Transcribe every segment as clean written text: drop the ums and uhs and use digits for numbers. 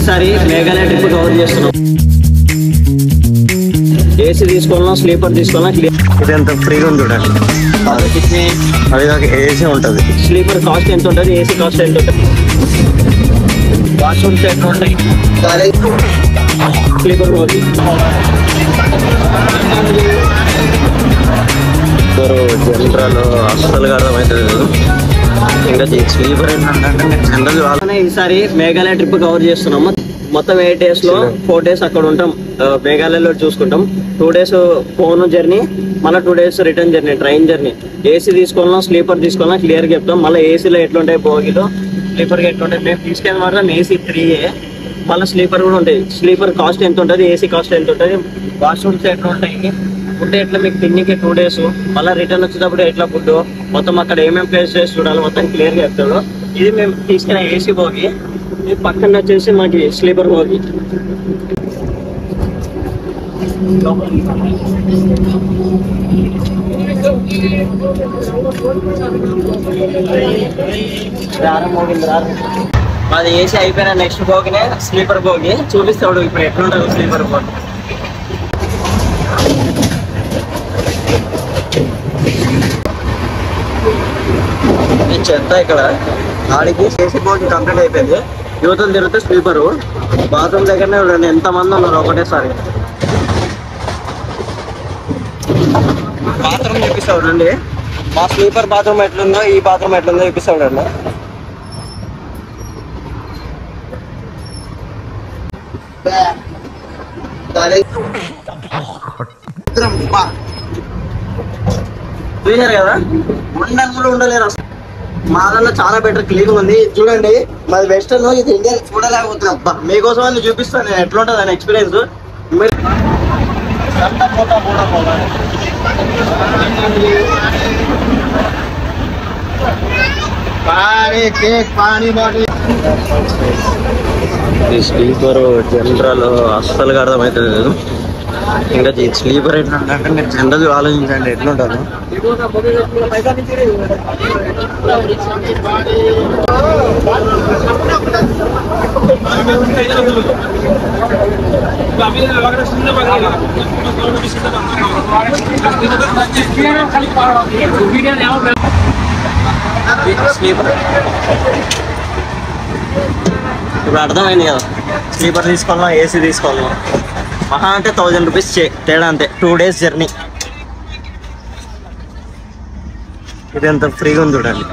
ఈసారి Meghalaya trip cover చేస్తున్నాం. AC తీసుకోవాలన్నా స్లీపర్ తీసుకోవాలన్నా ఇది ఎంత ఫ్రీగా ఉంది చూడండి. అది కాక ఏసీ ఉంటుంది. స్లీపర్ కాస్ట్ ఎంత ఉంటుంది, ఏసీ కాస్ట్ ఎంత ఉంటుంది, వాష్రూమ్స్ ఎట్లా ఉంటాయి, స్లీపర్ పోతుంది. జనరల్ అస్సలుగా అర్థమవుతుంది. ఇంకా స్లీపర్ ఏంటంటే జనరల్ వాళ్ళనే ఈసారి మేఘాలయ ట్రిప్ కవర్ చేస్తున్నాము. మొత్తం 8 days లో 4 days అక్కడ ఉంటాం. మేఘాలయలో చూసుకుంటాం. 2 days ఫోన్ జర్నీ, మళ్ళీ 2 days return journey, train journey. AC తీసుకోవాలన్నా స్లీపర్ తీసుకోవాలన్నా క్లియర్గా చెప్తాం. మళ్ళీ ఏసీలో ఎట్లుంటాయి బోగిలో, స్లీపర్గా ఎట్లుంటాయి. మేము తీసుకెళ్ళి మాత్రం ఏసీ 3A, మళ్ళీ స్లీపర్ కూడా ఉంటాయి. స్లీపర్ కాస్ట్ ఎంత ఉంటుంది, ఏసీ కాస్ట్ ఎంత ఉంటుంది, వాష్రూమ్స్ ఎట్లా ఉంటాయి, ఫుడ్ ఎట్లా, మీకు తిన్నికి 2 days, మళ్ళీ రిటర్న్ వచ్చేటప్పుడు ఎట్లా ఫుడ్, మొత్తం అక్కడ ఏమేమి ప్లేసెస్ చూడాలి మొత్తం క్లియర్గా చెప్తాడు. ఇది మేము తీసుకున్న ఏసీ బోగి. ఇది పక్కన వచ్చేసి మనకి స్లీపర్ బోగి. అది ఏసీ అయిపోయిన నెక్స్ట్ బోగినే స్లీపర్ బోగి చూపిస్తాడు. ఇప్పుడు ఎట్లుంటుంది స్లీపర్ బోగి. చెత్త ఇక్కడ ఆడికి ఏసీ బోగి కంప్లీట్ అయిపోయింది. యువతలు తిరిగితే స్లీపరు. బాత్రూమ్ దగ్గరనే చూడండి ఎంతమంది ఉన్నారు ఒకటేసారి. బాత్రూమ్ చూపిస్తావు రండి. మా స్లీపర్ బాత్రూమ్ ఎట్లుందో ఈ బాత్రూమ్ ఎట్లుందో చూపిస్తావు రండి. చూసారు కదా, ఉండని కూడా ఉండలేరు అసలు. మాదల్లో చాలా బెటర్, క్లీన్ ఉంది. చూడండి మాది వెస్టర్న్, ఇది ఇండియన్. చూడలేకపోతున్నా. అబ్బా మీకోసం అని చూపిస్తాను నేను ఎట్లా ఉంటుంది అని ఎక్స్పీరియన్స్. స్లీపర్ జనరల్ అస్సలుగా అర్థమవుతుంది లేదు. ఇంకా స్లీపర్ ఎట్లుంటే మీరు జనరల్ ఆలోచించండి ఎట్లుంటారు. స్లీపర్ ఇప్పుడు అర్థమైంది కదా. స్లీపర్ తీసుకోవాలా ఏసీ తీసుకోవాలా, మహా అంటే 1000 రూపీస్ తేడా అంతే. 2 days జర్నీ. ఇది ఎంత ఫ్రీగా ఉంది చూడండి.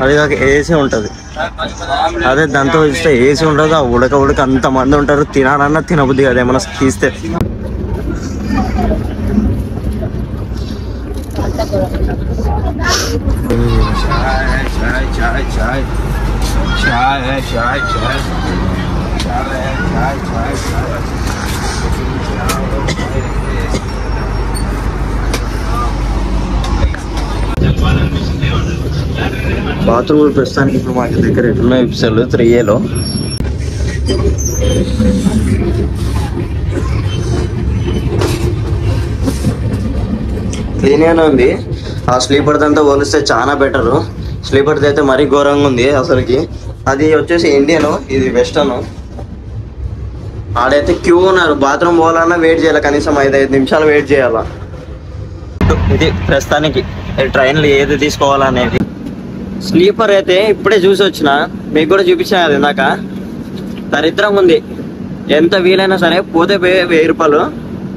అది కాక ఏసీ ఉంటుంది. అదే దాంతో ఇస్తే ఏసీ ఉండదు. ఆ ఉడక అంతమంది ఉంటారు. తినాలన్నా తినబుద్ది కదా ఏమన్నా తీస్తే. బాత్రూమ్ ప్రస్తుతానికి ఇప్పుడు మాకు దగ్గర ఎట్లున్నాయి ఎపిసోడ్లు 3Aలో. క్లీన్గానే ఉంది. ఆ స్లీపర్ దంతా పోలిస్తే చాలా బెటరు. స్లీపర్ది అయితే మరీ ఘోరంగా ఉంది అసలుకి. అది వచ్చేసి ఇండియన్, ఇది వెస్టర్న్. ఆడైతే క్యూ ఉన్నారు. బాత్రూమ్ పోవాలన్నా వెయిట్ చేయాలి, కనీసం 5 నిమిషాలు వెయిట్ చేయాలా. ఇది ప్రస్తుతానికి ట్రైన్లు ఏది తీసుకోవాలనేది. స్లీపర్ అయితే ఇప్పుడే చూసి వచ్చిన, మీకు కూడా చూపించాను అది ఇందాక. దరిద్రంగా ఉంది. ఎంత వీలైనా సరే పోతే 1000 రూపాయలు.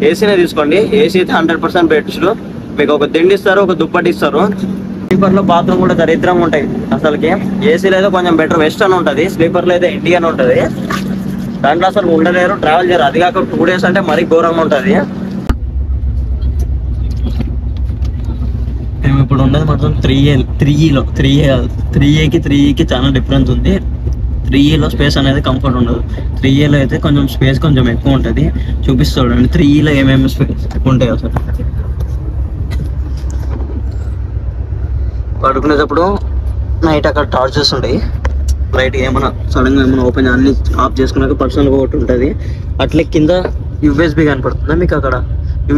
ఏసీనే తీసుకోండి. ఏసీ అయితే 100% బెస్ట్. మీకు ఒక దిండి ఇస్తారు, ఒక దుప్పటి ఇస్తారు. స్లీపర్లో బాత్రూమ్ కూడా దరిద్రంగా ఉంటాయి అసలుకి. ఏసీలో అయితే కొంచెం బెటర్ వెస్టర్న్ ఉంటుంది, స్లీపర్లో అయితే ఇండియన్ ఉంటుంది. దాంట్లో అసలు ఉండలేరు, ట్రావెల్ చేయరు. అది కాక 2 days అంటే మరీ ఘోరంగా ఉంటుంది. మేము ఇప్పుడు ఉండేది మాత్రం 3Aకి చాలా డిఫరెన్స్ ఉంది. 3Aలో స్పేస్ అనేది కంఫర్ట్ ఉండదు. 3Aలో అయితే కొంచెం స్పేస్ కొంచెం ఎక్కువ ఉంటుంది. చూపిస్తాడు 3Aలో ఏమేమి స్పేస్ ఉంటాయి అసలు. పడుకునేటప్పుడు నైట్ అక్కడ టార్చెస్ ఉంటాయి. లైట్ ఏమైనా సడన్గా ఏమైనా ఓపెన్ అన్ని ఆఫ్ చేసుకున్నాక పర్సనల్గా ఒకటి ఉంటుంది. అట్లే కింద USB కనపడుతుందా మీకు? అక్కడ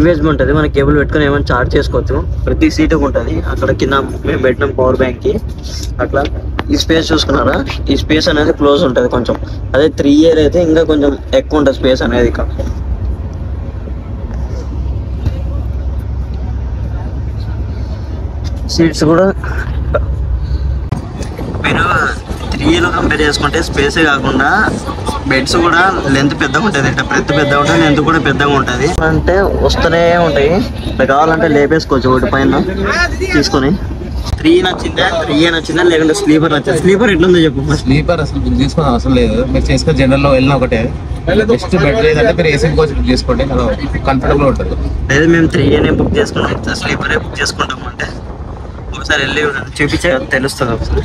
USB ఉంటుంది. మన కేబుల్ పెట్టుకొని ఏమైనా ఛార్జ్ చేసుకోవచ్చు. ప్రతి సీటుకు ఉంటుంది. అక్కడ కింద మేము పెట్టినాం పవర్ బ్యాంక్కి. అట్లా ఈ స్పేస్ చూసుకున్నారా, ఈ స్పేస్ అనేది క్లోజ్ ఉంటుంది కొంచెం. అదే 3A అయితే ఇంకా కొంచెం ఎక్కువ ఉంటుంది స్పేస్ అనేది. ఇక్కడ సీట్స్ కూడా మీరు 3Aలో కంపేర్ చేసుకుంటే స్పేసే కాకుండా బెడ్స్ కూడా లెంత్ పెద్దగా ఉంటుంది. ఇట్లా బ్రెత్ పెద్దగా ఉంటుంది, లెంత్ కూడా పెద్దగా ఉంటుంది. అంటే వస్తూనే ఉంటాయి, ఇట్లా కావాలంటే లేపేసుకోవచ్చు ఒకటి పైన తీసుకొని. 3 నచ్చిందా, 3A నచ్చిందా, లేకుంటే స్లీపర్ నచ్చింది? స్లీపర్ ఎట్లుందో చెప్పు. స్లీపర్ అసలు బుక్ చేసుకోవడం అవసరం లేదు, మీరు చేసుకుని జనరల్లో వెళ్ళిన ఒకటే. బెస్ట్ బెడ్ లేదంటే మీరు ఏసీ కోచ్ బుక్ చేసుకోండి, కంఫర్టబుల్ ఉంటుంది. లేదు మేము 3Aనే బుక్ చేసుకున్నాం, స్లీపరే బుక్ చేసుకుంటాము. అంటే ఒకసారి వెళ్ళి చూపించే తెలుస్తుంది ఒకసారి.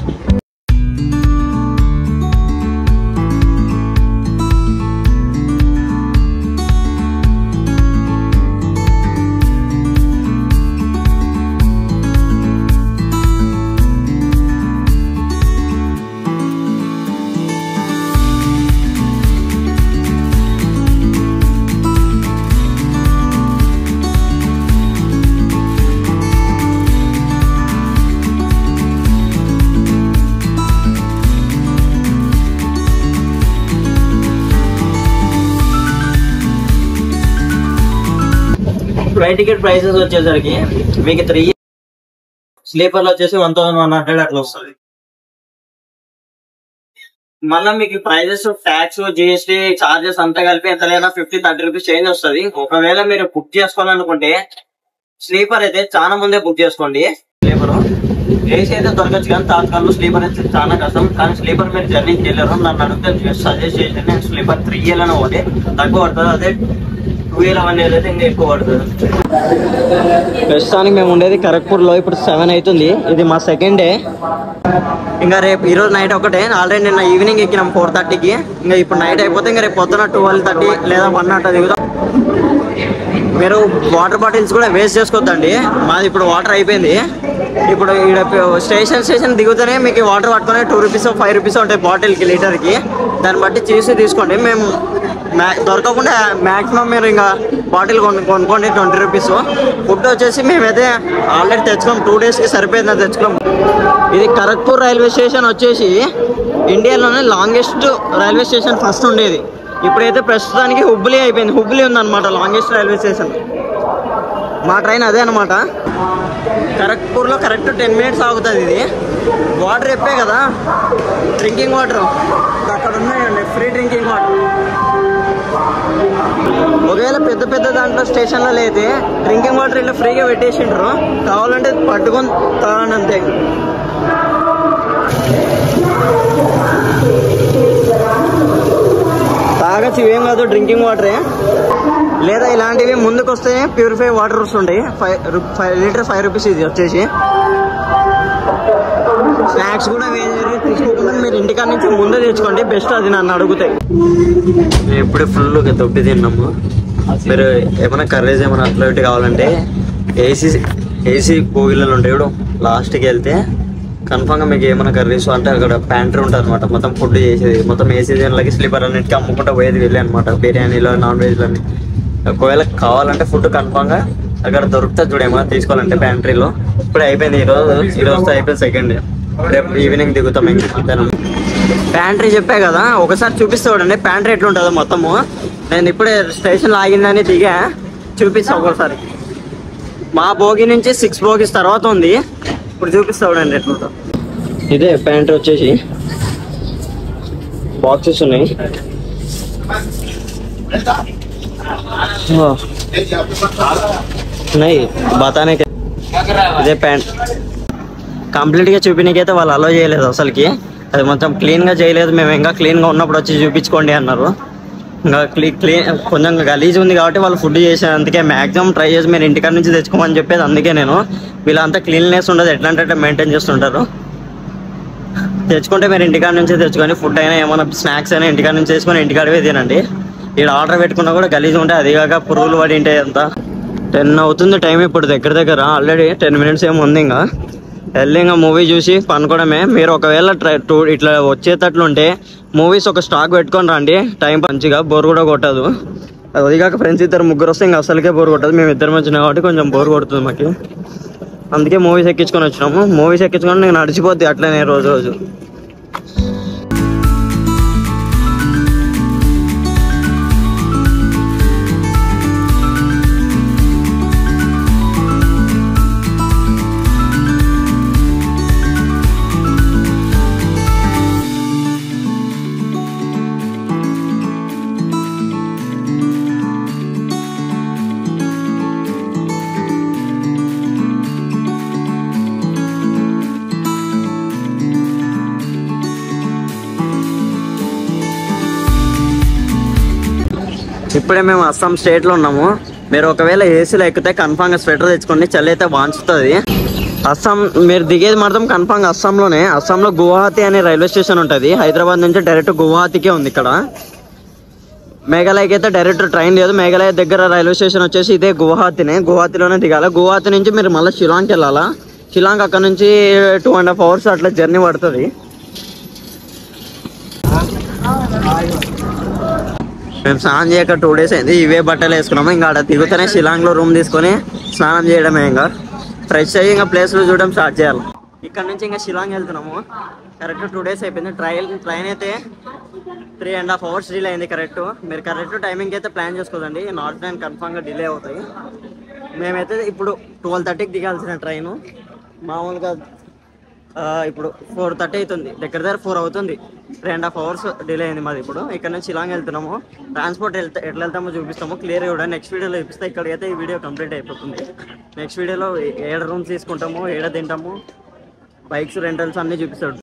ఫ్లైట్ టికెట్ ప్రైసెస్ వచ్చేసరికి మీకు 3 స్లీపర్ లో వచ్చేసి 1100 అట్లా వస్తుంది. మళ్ళీ మీకు ప్రైజెస్, ట్యాక్స్, జిఎస్టీ చార్జెస్ అంతా కలిపి ఎంత లేదా 50-30 రూపీస్ చేంజ్ వస్తుంది. ఒకవేళ మీరు బుక్ చేసుకోవాలనుకుంటే స్లీపర్ అయితే చాలా ముందే బుక్ చేసుకోండి. స్లీపర్ ఏసీ అయితే దొరకచ్చు, కానీ తాత్కాలంలో స్లీపర్ అయితే చాలా కష్టం. కానీ స్లీపర్ మీరు జర్నీకి వెళ్ళారు, నన్ను అడిగితే సజెస్ట్ చేసి నేను స్లీపర్ 3Aలోనే పోతే తక్కువ పడుతుంది. అదే 2Aలో 1 అయితే ఇంకా ఎక్కువ పడుతుంది. ప్రస్తుతానికి మేము ఉండేది ఖరగ్పూర్లో. ఇప్పుడు 7 అవుతుంది, ఇది మా సెకండ్ డే. ఇంకా రేపు ఈరోజు నైట్ ఒకటే. ఆల్రెడీ నిన్న ఈవినింగ్ ఎక్కినాం 4:30కి. ఇంకా ఇప్పుడు నైట్ అయిపోతే ఇంకా రేపు పొద్దున 12:30 లేదా 1 అట్లా దిగుతాం. మీరు వాటర్ బాటిల్స్ కూడా వేస్ట్ చేసుకోవద్దండి. మాది ఇప్పుడు వాటర్ అయిపోయింది. ఇప్పుడు ఇక్కడ స్టేషన్ దిగుతూనే మీకు వాటర్ పట్టుకునే 2 రూపీస్ 5 రూపీస్ ఉంటాయి బాటిల్కి, లీటర్కి. దాన్ని బట్టి చూసి తీసుకోండి. మేము దొరకకుండా మ్యాక్సిమం మీరు ఇంకా బాటిల్ కొనుక్కోండి 20 రూపీస్. ఫుడ్ వచ్చేసి మేమైతే ఆల్రెడీ తెచ్చుకోం, 2 డేస్కి సరిపోయింది తెచ్చుకోం. ఇది ఖరగ్పూర్ రైల్వే స్టేషన్ వచ్చేసి ఇండియాలోనే లాంగెస్ట్ రైల్వే స్టేషన్ ఫస్ట్ ఉండేది. ఇప్పుడైతే ప్రస్తుతానికి హుబ్లీ అయిపోయింది. హుబ్లీ ఉందన్నమాట లాంగెస్ట్ రైల్వే స్టేషన్. మా ట్రైన్ అదే అనమాట. ఖరగ్పూర్లో కరెక్ట్ 10 మినిట్స్ ఆగుతుంది. ఇది వాటర్ చెప్పే కదా, డ్రింకింగ్ వాటర్ అక్కడ ఉన్నాయండి, ఫ్రీ డ్రింకింగ్ వాటర్. ఒకవేళ పెద్ద దాంట్లో స్టేషన్లలో అయితే డ్రింకింగ్ వాటర్ ఇట్లా ఫ్రీగా పెట్టేసిండ్రు, కావాలంటే పట్టుకొని తాగండి అంతే. తాగచ్చు, ఏం కాదు, డ్రింకింగ్ వాటరే. లేదా ఇలాంటివి ముందుకు వస్తే ప్యూరిఫై వాటర్ వస్తుంటాయి. 5 లీటర్ 5 రూపీస్ ఇది వచ్చేసి. స్నాక్స్ కూడా వేరే తీసుకోకుండా మీరు ఇంటికాడ నుంచి ముందే తెచ్చుకోండి, బెస్ట్. అది నన్ను అడుగుతాయి. మేము ఎప్పుడే ఫుల్గా దొబ్బి తిన్నాము. మీరు ఏమైనా కర్రీస్ ఏమైనా అట్లా ఒకటి కావాలంటే ఏసీ కోగిళ్ళలు ఉంటాయి ఇప్పుడు, లాస్ట్కి వెళ్తే కన్ఫామ్గా మీకు ఏమైనా కర్రీస్ అంటే అక్కడ ప్యాంట్రీ ఉంటుంది అనమాట. మొత్తం ఫుడ్ చేసేది మొత్తం ఏసీ జన్లకి స్లీపర్ అన్నిటికీ అమ్ముకుంటూ పోయేది వెళ్ళి అనమాట. బిర్యానీలో, నాన్ వెజ్లని. ఒకవేళ కావాలంటే ఫుడ్ కన్ఫామ్గా అక్కడ దొరుకుతుంది చూడేమో తీసుకోవాలంటే ప్యాంట్రీలో. ఇప్పుడు అయిపోయింది, ఈరోజుతో అయిపోయింది సెకండ్ డే. రేపు ఈవినింగ్ దిగుతాం ఇంకా మధ్యాహ్నం. ప్యాంట్రీ చెప్పే కదా, ఒకసారి చూపిస్తే చూడండి ప్యాంట్రీ ఎట్లుంటుందో మొత్తము. నేను ఇప్పుడే స్టేషన్లో ఆగిందని దిగా, చూపిస్తా ఒకసారి. మా భోగి నుంచి 6 బోగీస్ తర్వాత ఉంది. ఇప్పుడు చూపిస్తా చూడండి ఎట్లుంటుందో. ఇదే ప్యాంట్రీ వచ్చేసి బాక్సెస్ ఉన్నాయి. బతానే ఇదే ప్యాంట్ కంప్లీట్గా చూపించకైతే వాళ్ళు అలో చేయలేదు అసలుకి. అది మొత్తం క్లీన్గా చేయలేదు. మేము ఇంకా క్లీన్గా ఉన్నప్పుడు వచ్చి చూపించుకోండి అన్నారు. ఇంకా క్లీన్ కొంచెం గలీజ్ ఉంది కాబట్టి వాళ్ళు ఫుడ్ చేసాను. అందుకే మ్యాక్సిమం ట్రై చేసి మీరు ఇంటికాడ నుంచి తెచ్చుకోమని చెప్పేది. అందుకే నేను వీళ్ళంతా క్లీన్లెస్ ఉండదు, ఎట్లా అంటే మెయింటైన్ చేస్తుంటారు. తెచ్చుకుంటే మీరు ఇంటికాడ నుంచే తెచ్చుకొని ఫుడ్ అయినా ఏమైనా స్నాక్స్ అయినా ఇంటికాడ నుంచి తెచ్చుకొని ఇంటికాడవే తినండి. ఇక్కడ ఆర్డర్ పెట్టుకున్నా కూడా గలీజ్ ఉంటాయి. అది కాక పురుగులు పడి ఉంటాయి. అంతా 10 అవుతుంది టైం ఇప్పుడు దగ్గర. ఆల్రెడీ 10 మినిట్స్ ఏమి ఉంది. ఇంకా వెళ్ళి ఇంకా మూవీ చూసి పనుకోవడమే. మీరు ఒకవేళ ఇట్లా వచ్చేటట్లుంటే మూవీస్ ఒక స్టాక్ పెట్టుకొని రండి. టైం మంచిగా బోర్ కూడా కొట్టదు. అది కాక ఫ్రెండ్స్ 2-3 వస్తే ఇంకా అసలుకే బోర్ కొట్టదు. మేము 2 వచ్చినాం కాబట్టి కొంచెం బోర్ కొడుతుంది మాకు. అందుకే మూవీస్ ఎక్కించుకొని వచ్చినాము. మూవీస్ ఎక్కించుకొని నేను నడిచిపోద్ది అట్లనే రోజు. ఇప్పుడే మేము అస్సాం స్టేట్లో ఉన్నాము. మీరు ఒకవేళ ఏసీలో ఎక్కితే కన్ఫామ్గా స్వెటర్ తెచ్చుకోండి, చలి అయితే వాంచుతుంది. అస్సాం మీరు దిగేది మాత్రం కన్ఫామ్గా అస్సాంలోనే. అస్సాంలో గువాహతి అనే రైల్వే స్టేషన్ ఉంటుంది. హైదరాబాద్ నుంచి డైరెక్ట్ గువాహతికే ఉంది. ఇక్కడ మేఘాలయకి అయితే డైరెక్ట్ ట్రైన్ లేదు. మేఘాలయ దగ్గర రైల్వే స్టేషన్ వచ్చేసి ఇదే గువాహతినే. గువాహతిలోనే దిగాలి. గువాహతి నుంచి మీరు మళ్ళీ షిలాంగ్కి వెళ్ళాలా. షిలాంగ్ అక్కడ నుంచి 2.5 hours అట్లా జర్నీ పడుతుంది. మేము స్నానం చేయక 2 days అయింది. ఇవే బట్టలు వేసుకున్నాము. ఇంకా అక్కడ దిగుతూనే షిలాంగ్లో రూమ్ తీసుకొని స్నానం చేయడమే. ఇంకా ఫ్రెష్ అయ్యి ఇంకా ప్లేస్లు చూడడం స్టార్ట్ చేయాలి. ఇక్కడ నుంచి ఇంకా షిలాంగ్ వెళ్తున్నాము. కరెక్ట్ 2 days అయిపోయింది. ట్రైన్ అయితే 3.5 hours డిలే అయింది. మీరు కరెక్ట్ టైమింగ్కి అయితే ప్లాన్ చేసుకోదండి. నార్త్ ట్రైన్ కన్ఫామ్గా డిలే అవుతాయి. మేమైతే ఇప్పుడు 12:30కి దిగాల్సిన ట్రైను మామూలుగా ఇప్పుడు 4:30 అవుతుంది. దగ్గర 4 అవుతుంది. 3.5 hours డిలే అయింది మాది. ఇప్పుడు ఇక్కడ నుంచి షిలాంగ్ వెళ్తున్నాము. ట్రాన్స్పోర్ట్ ఎట్లా వెళ్తామో చూపిస్తాము క్లియర్గా కూడా. నెక్స్ట్ వీడియోలో చూపిస్తే ఇక్కడికైతే ఈ వీడియో కంప్లీట్ అయిపోతుంది. నెక్స్ట్ వీడియోలో ఏడ రూమ్స్ తీసుకుంటాము, ఏడ తింటాము, బైక్స్ రెంటల్స్ అన్నీ చూపిస్తాడు.